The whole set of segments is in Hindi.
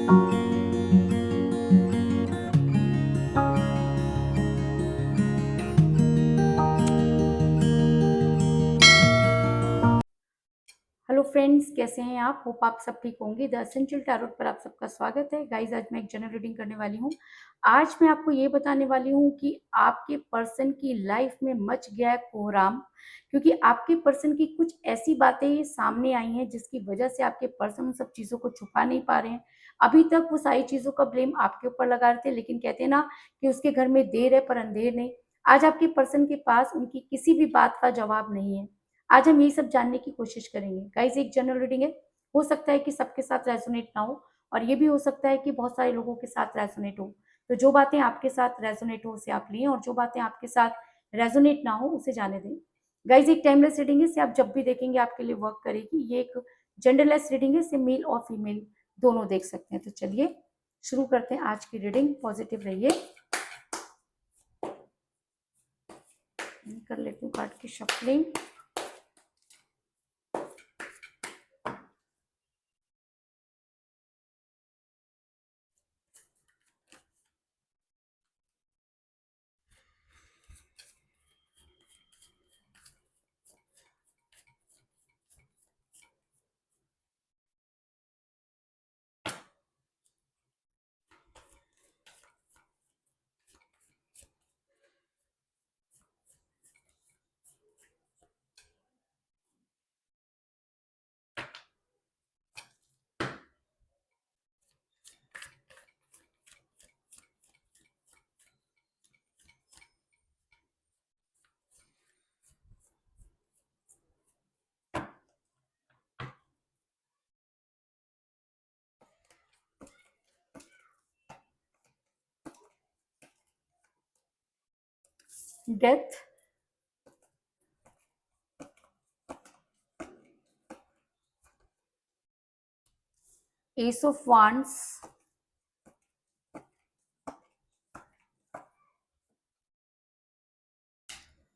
हेलो फ्रेंड्स, कैसे हैं आप? होप आप सब ठीक होंगे। द एसेंशियल टैरोट पर आप सबका स्वागत है। गाइज, आज मैं एक जनरल रीडिंग करने वाली हूँ। आज मैं आपको ये बताने वाली हूँ कि आपके पर्सन की लाइफ में मच गया है कोहराम, क्योंकि आपके पर्सन की कुछ ऐसी बातें सामने आई हैं जिसकी वजह से आपके पर्सन उन सब चीज़ों को छुपा नहीं पा रहे हैं। अभी तक वो सारी चीज़ों का ब्लेम आपके ऊपर लगा रहे थे, लेकिन कहते हैं ना कि उसके घर में देर है पर अंधेर नहीं। आज आपके पर्सन के पास उनकी किसी भी बात का जवाब नहीं है। आज हम यही सब जानने की कोशिश करेंगे। गाइस, एक जनरल रीडिंग है। हो सकता है कि सबके साथ रेजोनेट ना हो, और ये भी हो सकता है कि बहुत सारे लोगों के साथ रेजोनेट हो। तो जो बातें आपके साथ रेजोनेट हो उसे आप लें, और जो बातें आपके साथ रेजोनेट ना हो उसे जाने दें। गाइस, एक टाइमलेस रीडिंग है, इसे आप जब भी देखेंगे आपके लिए वर्क करेगी। ये एक जेंडरलेस रीडिंग है, इसे मेल और फीमेल दोनों देख सकते हैं। तो चलिए शुरू करते हैं आज की रीडिंग। पॉजिटिव रहिए। कर लेती हूँ कार्ड की shuffling. Death, ace of wands,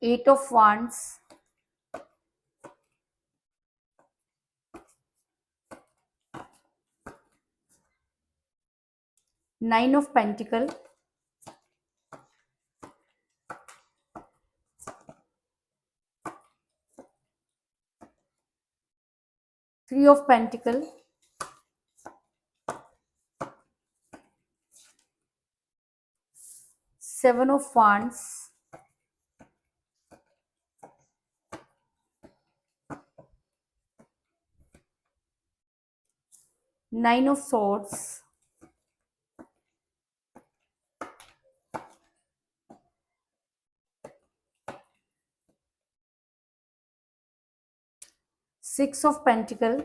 eight of wands, nine of pentacle, three of pentacle, seven of wands, nine of swords, six of pentacle,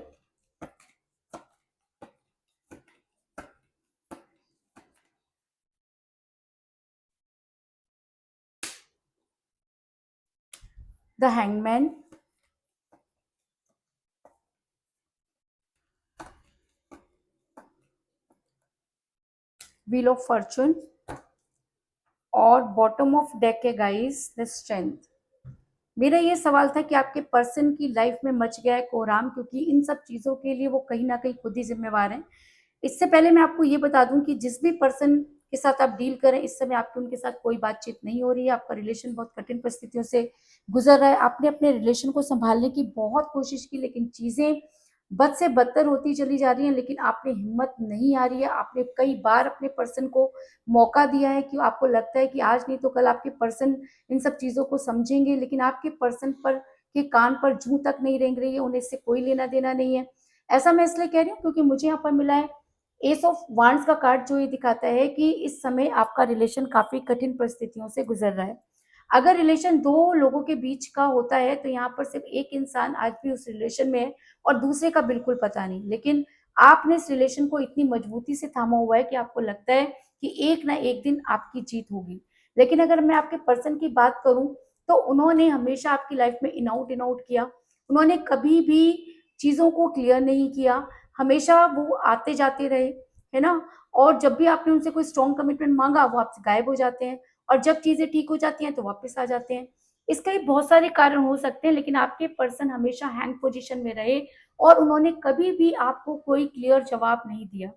the hangman, wheel of fortune, और बॉटम ऑफ डेक है गाइस द स्ट्रेंथ। मेरा ये सवाल था कि आपके पर्सन की लाइफ में मच गया है कोहराम, क्योंकि इन सब चीज़ों के लिए वो कहीं ना कहीं खुद ही जिम्मेवार हैं। इससे पहले मैं आपको ये बता दूं कि जिस भी पर्सन के साथ आप डील करें, इस समय आपकी उनके साथ कोई बातचीत नहीं हो रही है। आपका रिलेशन बहुत कठिन परिस्थितियों से गुजर रहा है। आपने अपने रिलेशन को संभालने की बहुत कोशिश की, लेकिन चीज़ें बद से बदतर होती चली जा रही हैं। लेकिन आपने हिम्मत नहीं आ रही है। आपने कई बार अपने पर्सन को मौका दिया है कि आपको लगता है कि आज नहीं तो कल आपके पर्सन इन सब चीज़ों को समझेंगे, लेकिन आपके पर्सन पर के कान पर जूं तक नहीं रेंग रही है। उन्हें इससे कोई लेना देना नहीं है। ऐसा मैं इसलिए कह रही हूँ क्योंकि मुझे यहाँ पर मिला है एस ऑफ वांड्स का कार्ड, जो ये दिखाता है कि इस समय आपका रिलेशन काफी कठिन परिस्थितियों से गुजर रहा है। अगर रिलेशन दो लोगों के बीच का होता है तो यहाँ पर सिर्फ एक इंसान आज भी उस रिलेशन में है और दूसरे का बिल्कुल पता नहीं। लेकिन आपने इस रिलेशन को इतनी मजबूती से थामा हुआ है कि आपको लगता है कि एक ना एक दिन आपकी जीत होगी। लेकिन अगर मैं आपके पर्सन की बात करूं तो उन्होंने हमेशा आपकी लाइफ में इन आउट किया। उन्होंने कभी भी चीजों को क्लियर नहीं किया। हमेशा वो आते जाते रहे, है ना। और जब भी आपने उनसे कोई स्ट्रॉन्ग कमिटमेंट मांगा वो आपसे गायब हो जाते हैं, और जब चीजें ठीक हो जाती हैं तो वापस आ जाते हैं। इसका ही बहुत सारे कारण हो सकते हैं, लेकिन आपके पर्सन हमेशा हैंग पोजीशन में रहे और उन्होंने कभी भी आपको कोई क्लियर जवाब नहीं दिया।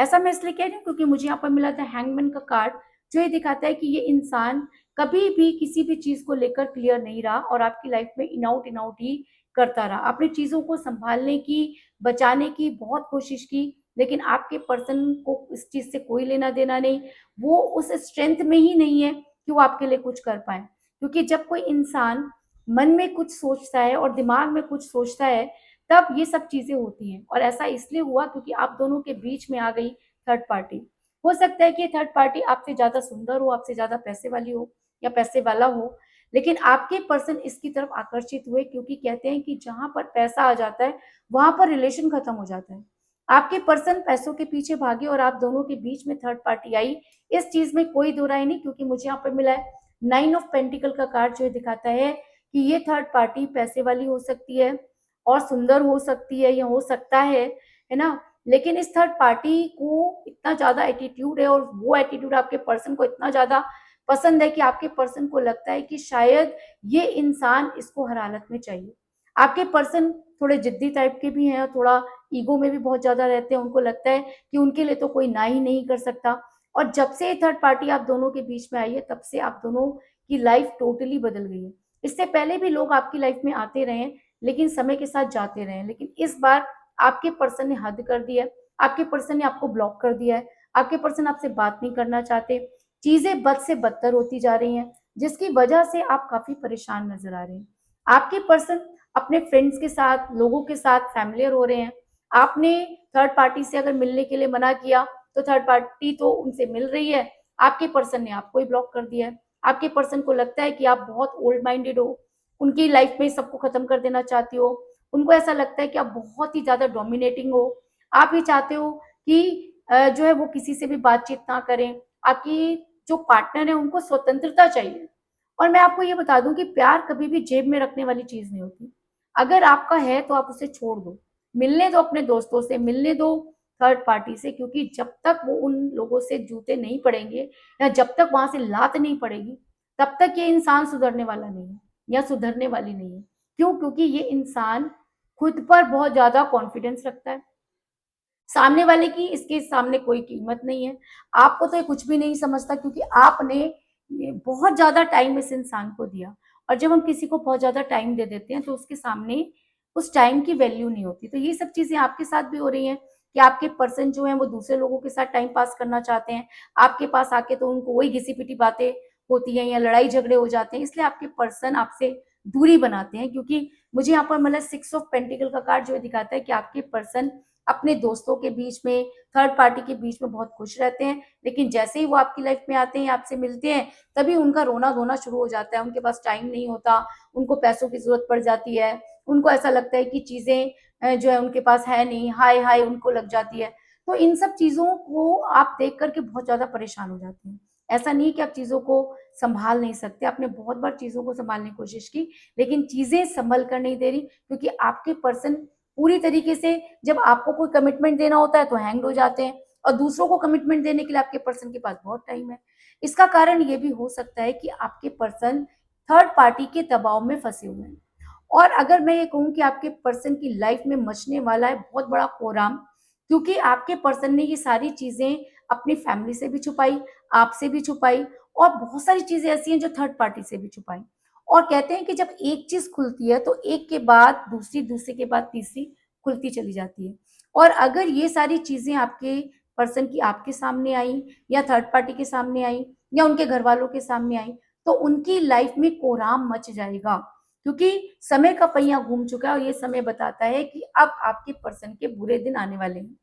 ऐसा मैं इसलिए कह रही हूँ क्योंकि मुझे यहाँ पर मिला था हैंगमैन का कार्ड, जो ये दिखाता है कि ये इंसान कभी भी किसी भी चीज को लेकर क्लियर नहीं रहा और आपकी लाइफ में इन आउट ही करता रहा। आपने चीजों को संभालने की, बचाने की बहुत कोशिश की, लेकिन आपके पर्सन को इस चीज से कोई लेना देना नहीं। वो उस स्ट्रेंथ में ही नहीं है कि वो आपके लिए कुछ कर पाए। क्योंकि जब कोई इंसान मन में कुछ सोचता है और दिमाग में कुछ सोचता है, तब ये सब चीजें होती हैं। और ऐसा इसलिए हुआ क्योंकि आप दोनों के बीच में आ गई थर्ड पार्टी। हो सकता है कि थर्ड पार्टी आपसे ज्यादा सुंदर हो, आपसे ज्यादा पैसे वाली हो या पैसे वाला हो, लेकिन आपके पर्सन इसकी तरफ आकर्षित हुए क्योंकि कहते हैं कि जहां पर पैसा आ जाता है वहां पर रिलेशन खत्म हो जाता है। आपके पर्सन पैसों के पीछे भागे और आप दोनों के बीच में थर्ड पार्टी आई। इस चीज में कोई दो राय नहीं, क्योंकि मुझे यहाँ पर मिला है नाइन ऑफ पेंटिकल का कार्ड, जो दिखाता है कि ये थर्ड पार्टी पैसे वाली हो सकती है और सुंदर हो सकती है या हो सकता है ना। लेकिन इस थर्ड पार्टी को इतना ज्यादा एटीट्यूड है और वो एटीट्यूड आपके पर्सन को इतना ज्यादा पसंद है कि आपके पर्सन को लगता है कि शायद ये इंसान इसको हर हालत में चाहिए। आपके पर्सन थोड़े जिद्दी टाइप के भी हैं और थोड़ा ईगो में भी बहुत ज्यादा रहते हैं। उनको लगता है कि उनके लिए तो कोई ना ही नहीं कर सकता। और जब से थर्ड पार्टी आप दोनों के बीच में आई है, तब से आप दोनों की लाइफ टोटली बदल गई है। इससे पहले भी लोग आपकी लाइफ में आते रहे हैं, लेकिन समय के साथ जाते रहे हैं, लेकिन इस बार आपके पर्सन ने हद कर दिया है। आपके पर्सन ने आपको ब्लॉक कर दिया है। आपके पर्सन आपसे बात नहीं करना चाहते। चीजें बद से बदतर होती जा रही हैं, जिसकी वजह से आप काफी परेशान नजर आ रहे हैं। आपके पर्सन अपने फ्रेंड्स के साथ, लोगों के साथ फैमिलियर हो रहे हैं। आपने थर्ड पार्टी से अगर मिलने के लिए मना किया तो थर्ड पार्टी तो उनसे मिल रही है। आपके पर्सन ने आपको ही ब्लॉक कर दिया है। आपके पर्सन को लगता है कि आप बहुत ओल्ड माइंडेड हो, उनकी लाइफ में सबको खत्म कर देना चाहती हो। उनको ऐसा लगता है कि आप बहुत ही ज्यादा डोमिनेटिंग हो। आप ये चाहते हो कि जो है वो किसी से भी बातचीत ना करें। आपकी जो पार्टनर है उनको स्वतंत्रता चाहिए। और मैं आपको ये बता दूं कि प्यार कभी भी जेब में रखने वाली चीज नहीं होती। अगर आपका है तो आप उसे छोड़ दो, मिलने दो अपने दोस्तों से, मिलने दो थर्ड पार्टी से, क्योंकि जब तक वो उन लोगों से जूते नहीं पड़ेंगे या जब तक वहां से लात नहीं पड़ेगी, तब तक ये इंसान सुधरने वाला नहीं है या सुधरने वाली नहीं है। क्यों? क्योंकि ये इंसान खुद पर बहुत ज्यादा कॉन्फिडेंस रखता है। सामने वाले की इसके सामने कोई कीमत नहीं है। आपको तो ये कुछ भी नहीं समझता, क्योंकि आपने ये बहुत ज्यादा टाइम इस इंसान को दिया। और जब हम किसी को बहुत ज्यादा टाइम दे देते हैं तो उसके सामने उस टाइम की वैल्यू नहीं होती। तो ये सब चीजें आपके साथ भी हो रही हैं कि आपके पर्सन जो है वो दूसरे लोगों के साथ टाइम पास करना चाहते हैं। आपके पास आके तो उनको वही घिसी पिटी बातें होती हैं या लड़ाई झगड़े हो जाते हैं, इसलिए आपके पर्सन आपसे दूरी बनाते हैं। क्योंकि मुझे यहाँ पर मतलब सिक्स ऑफ पेंटिकल का कार्ड जो दिखाता है कि आपके पर्सन अपने दोस्तों के बीच में, थर्ड पार्टी के बीच में बहुत खुश रहते हैं, लेकिन जैसे ही वो आपकी लाइफ में आते हैं, आपसे मिलते हैं, तभी उनका रोना धोना शुरू हो जाता है। उनके पास टाइम नहीं होता, उनको पैसों की जरूरत पड़ जाती है, उनको ऐसा लगता है कि चीजें जो है उनके पास है नहीं, हाय हाय उनको लग जाती है। तो इन सब चीजों को आप देख करके बहुत ज्यादा परेशान हो जाते हैं। ऐसा नहीं कि आप चीजों को संभाल नहीं सकते, आपने बहुत बार चीजों को संभालने की कोशिश की, लेकिन चीजें संभल कर नहीं दे रही, क्योंकि आपके पर्सन पूरी तरीके से जब आपको कोई कमिटमेंट देना होता है तो हैंग हो जाते हैं, और दूसरों को कमिटमेंट देने के लिए आपके पर्सन के पास बहुत टाइम है। इसका कारण ये भी हो सकता है कि आपके पर्सन थर्ड पार्टी के दबाव में फंसे हुए हैं। और अगर मैं ये कहूँ कि आपके पर्सन की लाइफ में मचने वाला है बहुत बड़ा कोहराम, क्योंकि आपके पर्सन ने ये सारी चीजें अपनी फैमिली से भी छुपाई, आपसे भी छुपाई, और बहुत सारी चीजें ऐसी हैं जो थर्ड पार्टी से भी छुपाई। और कहते हैं कि जब एक चीज खुलती है तो एक के बाद दूसरी, दूसरे के बाद तीसरी खुलती चली जाती है। और अगर ये सारी चीजें आपके पर्सन की आपके सामने आई या थर्ड पार्टी के सामने आई या उनके घर वालों के सामने आई, तो उनकी लाइफ में कोहराम मच जाएगा। क्योंकि समय का पहिया घूम चुका है और ये समय बताता है कि अब आपके पर्सन के बुरे दिन आने वाले हैं।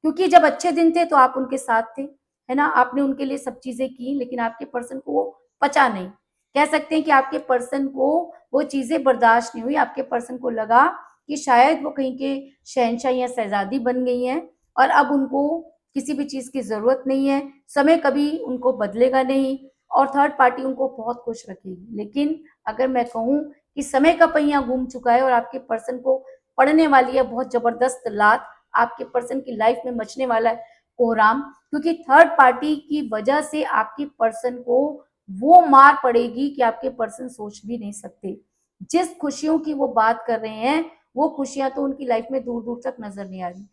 क्योंकि जब अच्छे दिन थे तो आप उनके साथ थे, है ना, आपने उनके लिए सब चीजें की, लेकिन आपके पर्सन को वो पचा नहीं। कह सकते हैं कि आपके पर्सन को वो चीजें बर्दाश्त नहीं हुई। आपके पर्सन को लगा कि शायद वो कहीं के शहंशाह या शहजादी बन गई हैं और अब उनको किसी भी चीज की जरूरत नहीं है, समय कभी उनको बदलेगा नहीं और थर्ड पार्टी उनको बहुत खुश रखेगी। लेकिन अगर मैं कहूँ कि समय का पहिया घूम चुका है और आपके पर्सन को पड़ने वाली है बहुत जबरदस्त लात, आपके पर्सन की लाइफ में मचने वाला है कोहराम, क्योंकि थर्ड पार्टी की वजह से आपकी पर्सन को वो मार पड़ेगी कि आपके पर्सन सोच भी नहीं सकते। जिस खुशियों की वो बात कर रहे हैं, वो खुशियां तो उनकी लाइफ में दूर दूर तक नजर नहीं आ रही।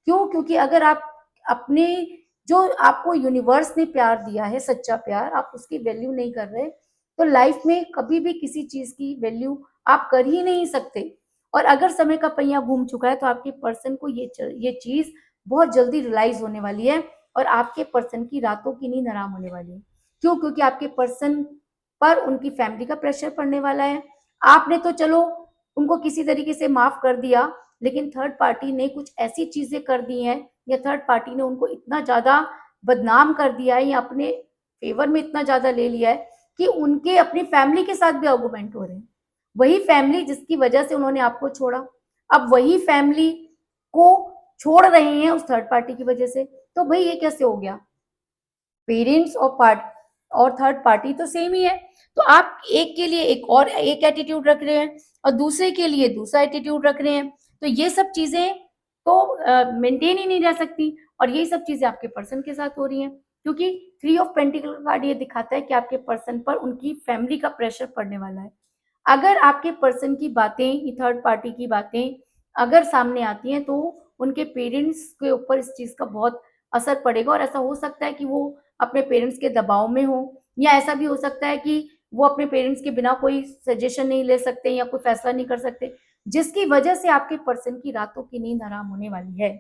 क्यों? क्योंकि अगर आप अपने जो आपको यूनिवर्स ने प्यार दिया है, सच्चा प्यार, आप उसकी वैल्यू नहीं कर रहे, तो लाइफ में कभी भी किसी चीज की वैल्यू आप कर ही नहीं सकते। और अगर समय का पहिया घूम चुका है तो आपके पर्सन को ये चीज बहुत जल्दी रियलाइज होने वाली है, और आपके पर्सन की रातों की नींद हराम होने वाली है। क्यों? क्योंकि आपके पर्सन पर उनकी फैमिली का प्रेशर पड़ने वाला है। आपने तो चलो उनको किसी तरीके से माफ कर दिया, लेकिन थर्ड पार्टी ने कुछ ऐसी चीजें कर दी हैं, या थर्ड पार्टी ने उनको इतना ज्यादा बदनाम कर दिया है, या अपने फेवर में इतना ज्यादा ले लिया है कि उनके अपनी फैमिली के साथ भी आर्गुमेंट हो रहे हैं। वही फैमिली जिसकी वजह से उन्होंने आपको छोड़ा, अब वही फैमिली को छोड़ रहे हैं उस थर्ड पार्टी की वजह से। तो भाई ये कैसे हो गया? पेरेंट्स और थर्ड पार्टी तो सेम ही है, तो आप एक के लिए एक एटीट्यूड रख रहे हैं और दूसरे के लिए दूसरा एटीट्यूड रख रहे हैं, तो ये सब चीजें तो मेंटेन ही नहीं रह सकती। और यही सब चीजें आपके पर्सन के साथ हो रही हैं, क्योंकि 3 ऑफ पेंटिकल का कार्ड ये दिखाता है कि आपके पर्सन पर उनकी फैमिली का प्रेशर पड़ने वाला है। अगर आपके पर्सन की बातें, थर्ड पार्टी की बातें अगर सामने आती हैं, तो उनके पेरेंट्स के ऊपर इस चीज का बहुत असर पड़ेगा, और ऐसा हो सकता है कि वो अपने पेरेंट्स के दबाव में हो, या ऐसा भी हो सकता है कि वो अपने पेरेंट्स के बिना कोई सजेशन नहीं ले सकते या कोई फैसला नहीं कर सकते, जिसकी वजह से आपके पर्सन की रातों की नींद हराम होने वाली है।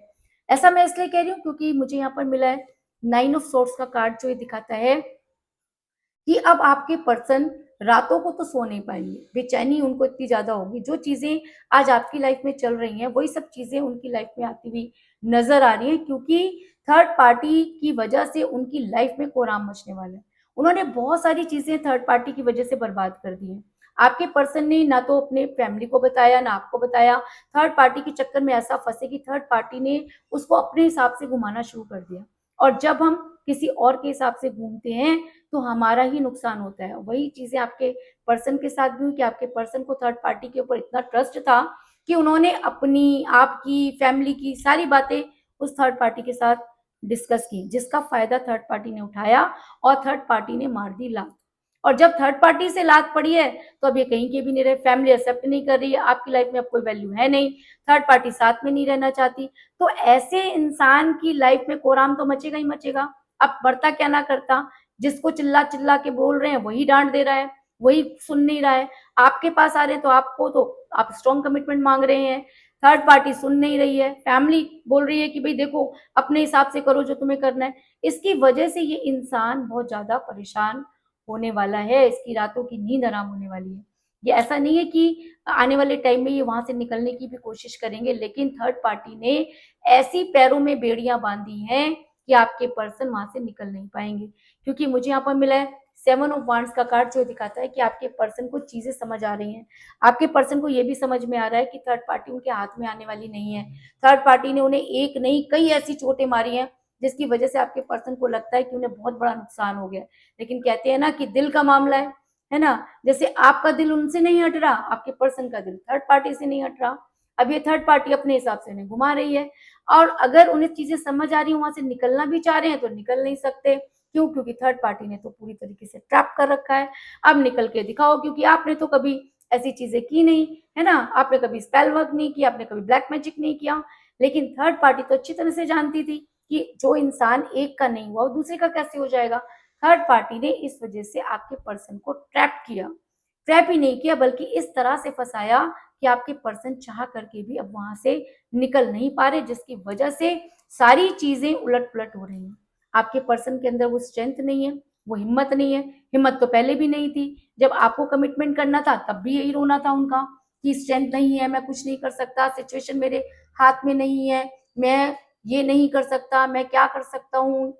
ऐसा मैं इसलिए कह रही हूँ क्योंकि मुझे यहाँ पर मिला है 9 ऑफ सोर्स का कार्ड, जो ये दिखाता है कि अब आपके पर्सन रातों को तो सो नहीं पाएंगे, बेचैनी उनको इतनी ज्यादा होगी। जो चीजें आज आपकी लाइफ में चल रही हैं, वही सब चीजें उनकी लाइफ में आती हुई नजर आ रही हैं, क्योंकि थर्ड पार्टी की वजह से उनकी लाइफ में कोहराम मचने वाला है। उन्होंने बहुत सारी चीजें थर्ड पार्टी की वजह से बर्बाद कर दी हैं। आपके पर्सन ने ना तो अपने फैमिली को बताया, ना आपको बताया। थर्ड पार्टी के चक्कर में ऐसा फंसे कि थर्ड पार्टी ने उसको अपने हिसाब से घुमाना शुरू कर दिया, और जब हम किसी और के हिसाब से घूमते हैं तो हमारा ही नुकसान होता है। वही चीजें आपके पर्सन के साथ भी हुई कि आपके पर्सन को थर्ड पार्टी के ऊपर इतना ट्रस्ट था कि उन्होंने अपनी, आपकी, फैमिली की सारी बातें उस थर्ड पार्टी के साथ डिस्कस की, जिसका फायदा थर्ड पार्टी ने उठाया और थर्ड पार्टी ने मार दी लात। और जब थर्ड पार्टी से लात पड़ी है तो अब ये कहीं के भी नहीं रहे, फैमिली एक्सेप्ट नहीं कर रही है, आपकी लाइफ में अब कोई वैल्यू है नहीं, थर्ड पार्टी साथ में नहीं रहना चाहती। तो ऐसे इंसान की लाइफ में कोराम तो मचेगा ही मचेगा। अब बढ़ता क्या ना करता, जिसको चिल्ला चिल्ला के बोल रहे हैं वही डांट दे रहा है, वही सुन नहीं रहा है। आपके पास आ रहे हैं तो आपको तो आप स्ट्रॉन्ग कमिटमेंट मांग रहे हैं, थर्ड पार्टी सुन नहीं रही है, फैमिली बोल रही है कि भाई देखो अपने हिसाब से करो जो तुम्हें करना है। इसकी वजह से ये इंसान बहुत ज्यादा परेशान होने वाला है, इसकी रातों की नींद हराम होने वाली है। ये ऐसा नहीं है कि आने वाले टाइम में ये वहां से निकलने की भी कोशिश करेंगे, लेकिन थर्ड पार्टी ने ऐसी पैरों में बेड़ियां बांधी हैं कि आपके पर्सन वहां से निकल नहीं पाएंगे। क्योंकि मुझे यहाँ पर मिला है 7 ऑफ वांड्स का कार्ड, जो दिखाता है कि आपके पर्सन को चीजें समझ आ रही हैं। आपके पर्सन को यह भी समझ में आ रहा है कि थर्ड पार्टी उनके हाथ में आने वाली नहीं है। थर्ड पार्टी ने उन्हें एक नहीं कई ऐसी चोटें मारी हैं जिसकी वजह से आपके पर्सन को लगता है कि उन्हें बहुत बड़ा नुकसान हो गया। लेकिन कहते हैं ना कि दिल का मामला है ना, जैसे आपका दिल उनसे नहीं हट रहा, आपके पर्सन का दिल थर्ड पार्टी से नहीं हट रहा। अब ये थर्ड पार्टी अपने हिसाब से उन्हें घुमा रही है, और अगर उन्हें चीजें समझ आ रही है, वहां से निकलना भी चाह रहे हैं तो निकल नहीं सकते। क्यों? क्योंकि थर्ड पार्टी ने तो पूरी तरीके से ट्रैप कर रखा है। अब निकल के दिखाओ, क्योंकि आपने तो कभी ऐसी चीजें की नहीं, है ना, आपने कभी स्पेल वर्क नहीं किया, आपने कभी ब्लैक मैजिक नहीं किया। लेकिन थर्ड पार्टी तो अच्छी तरह से जानती थी कि जो इंसान एक का नहीं हुआ वो दूसरे का कैसे हो जाएगा। थर्ड पार्टी ने इस वजह से आपके पर्सन को ट्रैप किया, ट्रैप ही नहीं किया बल्कि इस तरह से फंसाया कि आपके पर्सन चाह करके भी अब वहां से निकल नहीं पा रहे, जिसकी वजह से सारी चीजें उलट पुलट हो रही हैं। आपके पर्सन के अंदर वो स्ट्रेंथ नहीं है, वो हिम्मत नहीं है। हिम्मत तो पहले भी नहीं थी, जब आपको कमिटमेंट करना था तब भी यही रोना था उनका कि स्ट्रेंथ नहीं है, मैं कुछ नहीं कर सकता, सिचुएशन मेरे हाथ में नहीं है, मैं ये नहीं कर सकता, मैं क्या कर सकता हूँ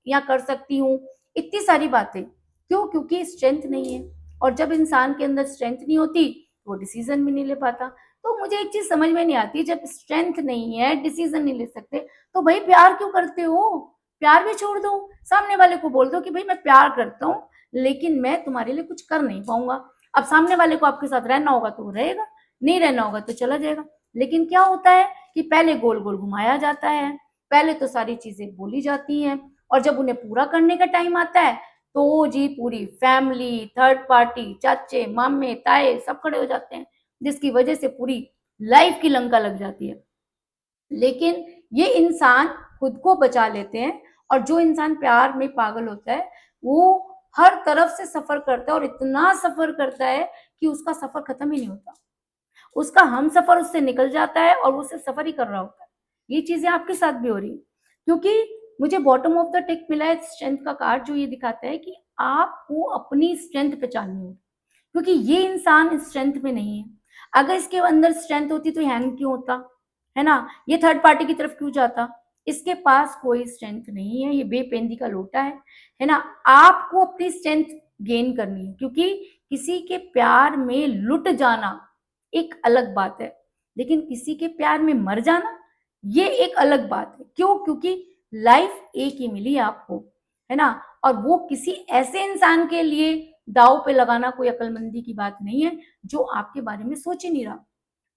या कर सकती हूँ, इतनी सारी बातें। क्यों? क्योंकि स्ट्रेंथ नहीं है, और जब इंसान के अंदर स्ट्रेंथ नहीं होती तो वो डिसीजन भी नहीं ले पाता। तो मुझे एक चीज समझ में नहीं आती, जब स्ट्रेंथ नहीं है, डिसीजन नहीं ले सकते, तो भाई प्यार क्यों करते हो? प्यार भी छोड़ दो, सामने वाले को बोल दो कि भाई मैं प्यार करता हूँ लेकिन मैं तुम्हारे लिए कुछ कर नहीं पाऊंगा। अब सामने वाले को आपके साथ रहना होगा तो वो रहेगा, नहीं रहना होगा तो चला जाएगा। लेकिन क्या होता है कि पहले गोल गोल घुमाया जाता है, पहले तो सारी चीजें बोली जाती हैं, और जब उन्हें पूरा करने का टाइम आता है तो जी पूरी फैमिली, थर्ड पार्टी, चाचे, मामे, ताए सब खड़े हो जाते हैं, जिसकी वजह से पूरी लाइफ की लंका लग जाती है। लेकिन ये इंसान खुद को बचा लेते हैं। और जो इंसान प्यार में पागल होता है वो हर तरफ से सफर करता है और इतना सफर करता है कि उसका सफर खत्म ही नहीं होता। उसका हम सफर उससे निकल जाता है और वो सिर्फ सफर ही कर रहा होता है। ये चीजें आपके साथ भी हो रही है, क्योंकि मुझे बॉटम ऑफ द टेक मिला है स्ट्रेंथ का कार्ड, जो ये दिखाता है कि आपको अपनी स्ट्रेंथ पहचाननी होगी, क्योंकि ये इंसान स्ट्रेंथ में नहीं है। अगर इसके अंदर स्ट्रेंथ होती तो हैंग क्यों होता, है ना, ये थर्ड पार्टी की तरफ क्यों जाता। इसके पास कोई स्ट्रेंथ नहीं है, ये बेपेंदी का लोटा है ना। आपको अपनी स्ट्रेंथ गेन करनी है, क्योंकि किसी के प्यार में लुट जाना एक अलग बात है, लेकिन किसी के प्यार में मर जाना ये एक अलग बात है। क्यों? क्योंकि लाइफ एक ही मिली आपको, है ना, और वो किसी ऐसे इंसान के लिए दाव पे लगाना कोई अकलमंदी की बात नहीं है जो आपके बारे में सोच ही नहीं रहा।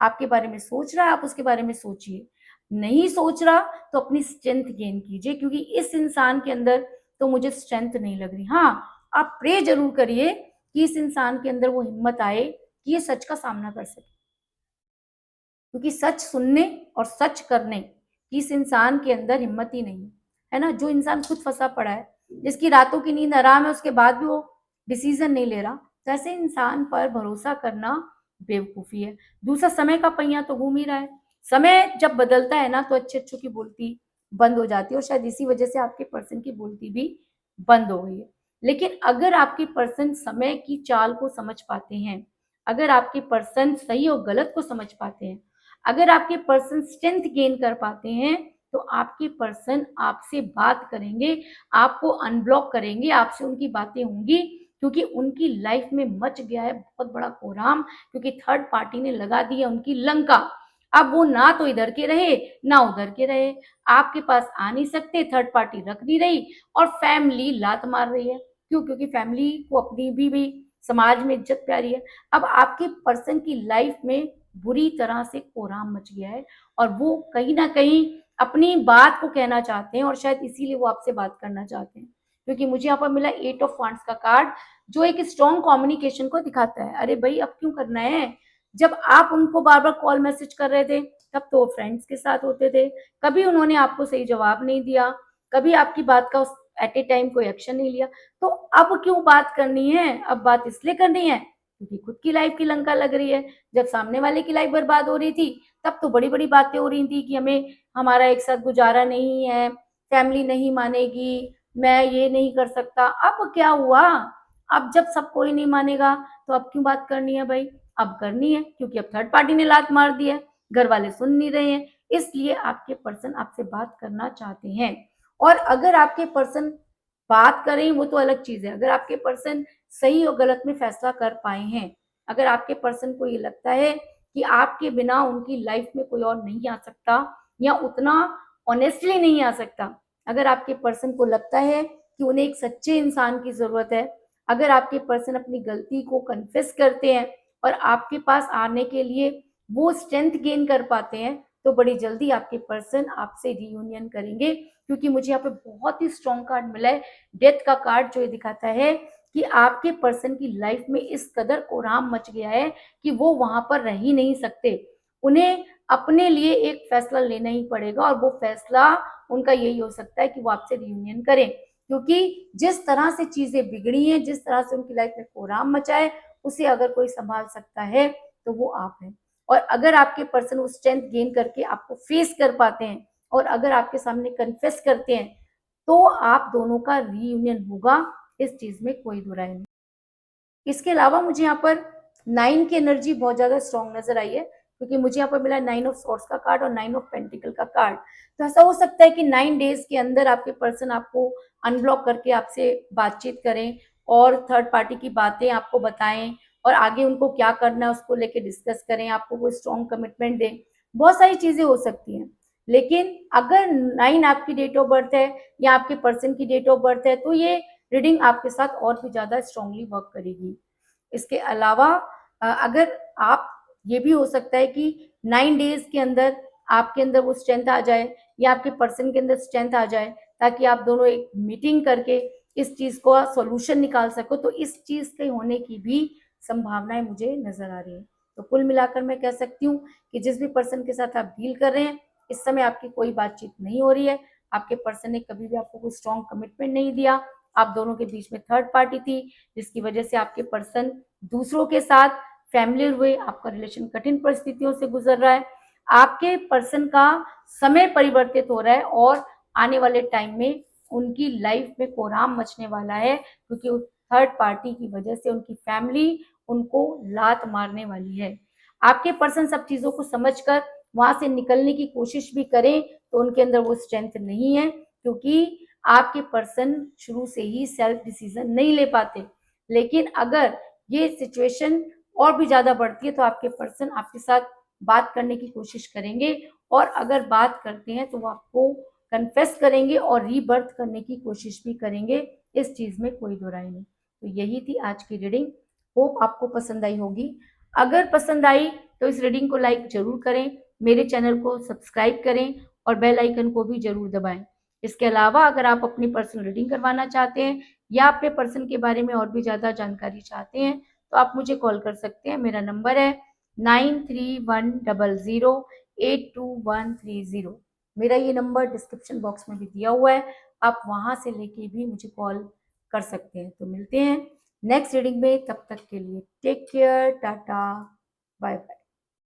आपके बारे में सोच रहा है, आप उसके बारे में सोचिए। नहीं सोच रहा तो अपनी स्ट्रेंथ गेन कीजिए, क्योंकि इस इंसान के अंदर तो मुझे स्ट्रेंथ नहीं लग रही। हाँ, आप प्रे जरूर करिए कि इस इंसान के अंदर वो हिम्मत आए कि ये सच का सामना कर सके, क्योंकि सच सुनने और सच करने की इस इंसान के अंदर हिम्मत ही नहीं है ना। जो इंसान खुद फंसा पड़ा है, जिसकी रातों की नींद हराम है, उसके बाद भी वो डिसीजन नहीं ले रहा, तो ऐसे इंसान पर भरोसा करना बेवकूफी है। दूसरा, समय का पहिया तो घूम ही रहा है। समय जब बदलता है ना तो अच्छे अच्छों की बोलती बंद हो जाती है, और शायद इसी वजह से आपके पर्सन की बोलती भी बंद हो गई है। लेकिन अगर आपके पर्सन समय की चाल को समझ पाते हैं, अगर आपके पर्सन सही और गलत को समझ पाते हैं, अगर आपके पर्सन स्ट्रेंथ गेन कर पाते हैं, तो आपके पर्सन आपसे बात करेंगे, आपको अनब्लॉक करेंगे, आपसे उनकी बातें होंगी, क्योंकि उनकी लाइफ में मच गया है बहुत बड़ा कोहराम, क्योंकि थर्ड पार्टी ने लगा दी है उनकी लंका। अब वो ना तो इधर के रहे ना उधर के रहे, आपके पास आ नहीं सकते, थर्ड पार्टी रख नहीं रही, और फैमिली लात मार रही है। क्यों? क्योंकि फैमिली को अपनी भी समाज में इज्जत प्यारी है। अब आपके पर्सन की लाइफ में बुरी तरह से कोहराम मच गया है, और वो कहीं ना कहीं अपनी बात को कहना चाहते हैं, और शायद इसीलिए वो आपसे बात करना चाहते हैं। क्योंकि मुझे यहाँ पर मिला 8 ऑफ वांड्स का कार्ड, जो एक स्ट्रॉन्ग कम्युनिकेशन को दिखाता है। अरे भाई, अब क्यों करना है? जब आप उनको बार बार कॉल मैसेज कर रहे थे तब तो फ्रेंड्स के साथ होते थे, कभी उन्होंने आपको सही जवाब नहीं दिया, कभी आपकी बात का एट ए टाइम कोई एक्शन नहीं लिया, तो अब क्यों बात करनी है? अब बात इसलिए करनी है क्योंकि खुद की लाइफ की लंका लग रही है। जब सामने वाले की लाइफ बर्बाद हो रही थी तब तो बड़ी बड़ी बातें हो रही थी कि हमें हमारा एक साथ गुजारा नहीं है, फैमिली नहीं मानेगी, मैं ये नहीं कर सकता। अब क्या हुआ? अब जब सब कोई नहीं मानेगा तो अब क्यों बात करनी है भाई? अब करनी है, क्योंकि अब थर्ड पार्टी ने लात मार दी है, घर वाले सुन नहीं रहे हैं, इसलिए आपके पर्सन आपसे बात करना चाहते हैं। और अगर आपके पर्सन बात करें वो तो अलग चीज है। अगर आपके पर्सन सही और गलत में फैसला कर पाए हैं, अगर आपके पर्सन को ये लगता है कि आपके बिना उनकी लाइफ में कोई और नहीं आ सकता, या उतना ऑनेस्टली नहीं आ सकता, अगर आपके पर्सन को लगता है कि उन्हें एक सच्चे इंसान की जरूरत है, अगर आपके पर्सन अपनी गलती को कन्फेस करते हैं और आपके पास आने के लिए वो स्ट्रेंथ गेन कर पाते हैं, तो बड़ी जल्दी आपके पर्सन आपसे रियूनियन करेंगे। क्योंकि मुझे यहाँ पे बहुत ही स्ट्रॉन्ग कार्ड मिला है, डेथ का कार्ड, जो ये दिखाता है कि आपके पर्सन की लाइफ में इस कदर कोहराम मच गया है कि वो वहां पर रह ही नहीं सकते। उन्हें अपने लिए एक फैसला लेना ही पड़ेगा, और वो फैसला उनका यही हो सकता है कि वो आपसे रियूनियन करें। क्योंकि जिस तरह से चीजें बिगड़ी हैं, जिस तरह से उनकी लाइफ में कोहराम मचा है, उसे अगर कोई संभाल सकता है तो वो आप हैं। और अगर आपके पर्सन वो स्ट्रेंथ गेन करके आपको फेस कर पाते हैं, और अगर आपके सामने कन्फेस करते हैं, तो आप दोनों का रीयूनियन होगा, इस चीज में कोई दो राय नहीं। इसके अलावा मुझे यहाँ पर 9 की एनर्जी बहुत ज्यादा स्ट्रॉन्ग नजर आई है, क्योंकि मुझे यहाँ पर मिला 9 ऑफ सॉर्ड्स का कार्ड और 9 ऑफ पेंटिकल का कार्ड। तो ऐसा हो सकता है कि 9 डेज के अंदर आपके पर्सन आपको अनब्लॉक करके आपसे बातचीत करें, और थर्ड पार्टी की बातें आपको बताएं, और आगे उनको क्या करना है उसको लेके डिस्कस करें, आपको कोई स्ट्रॉन्ग कमिटमेंट दें। बहुत सारी चीजें हो सकती हैं। लेकिन अगर 9 आपकी डेट ऑफ बर्थ है या आपके पर्सन की डेट ऑफ बर्थ है, तो ये रीडिंग आपके साथ और भी ज्यादा स्ट्रांगली वर्क करेगी। इसके अलावा अगर आप, ये भी हो सकता है कि 9 डेज के अंदर आपके अंदर वो स्ट्रेंथ आ जाए, या आपके पर्सन के अंदर स्ट्रेंथ आ जाए, ताकि आप दोनों एक मीटिंग करके इस चीज को सॉल्यूशन निकाल सको। तो इस चीज के होने की भी संभावनाएं मुझे नजर आ रही है। तो कुल मिलाकर मैं कह सकती हूँ कि जिस भी पर्सन के साथ आप डील कर रहे हैं, इस समय आपकी कोई बातचीत नहीं हो रही है, आपके पर्सन ने कभी भी आपको कोई स्ट्रॉन्ग कमिटमेंट नहीं दिया। आप दोनों के बीच में थर्ड पार्टी थी, जिसकी वजह से आपके पर्सन दूसरों के साथ फैमिलियर हुए, आपका रिलेशन कठिन परिस्थितियों से गुजर रहा है। आपके पर्सन का समय परिवर्तित हो रहा है और आने वाले टाइम में उनकी लाइफ में कोहराम मचने वाला है, क्योंकि उस थर्ड पार्टी की वजह से उनकी फैमिली उनको लात मारने वाली है। आपके पर्सन सब चीजों को समझकर वहां से निकलने की कोशिश भी करें तो उनके अंदर वो स्ट्रेंथ नहीं है, क्योंकि आपके पर्सन शुरू से ही सेल्फ डिसीजन नहीं ले पाते। लेकिन अगर ये सिचुएशन और भी ज्यादा बढ़ती है तो आपके पर्सन आपके साथ बात करने की कोशिश करेंगे, और अगर बात करते हैं तो वो आपको कन्फेस करेंगे और रीबर्थ करने की कोशिश भी करेंगे। इस चीज में कोई दो राय नहीं। तो यही थी आज की रीडिंग। होप आपको पसंद आई होगी। अगर पसंद आई तो इस रीडिंग को लाइक जरूर करें, मेरे चैनल को सब्सक्राइब करें और बेल आइकन को भी जरूर दबाएं। इसके अलावा अगर आप अपनी पर्सनल रीडिंग करवाना चाहते हैं या अपने पर्सन के बारे में और भी ज्यादा जानकारी चाहते हैं तो आप मुझे कॉल कर सकते हैं। मेरा नंबर है 9310082130। मेरा ये नंबर डिस्क्रिप्शन बॉक्स में भी दिया हुआ है, आप वहां से लेके भी मुझे कॉल कर सकते हैं। तो मिलते हैं नेक्स्ट रीडिंग में, तब तक के लिए take care, tata, bye bye.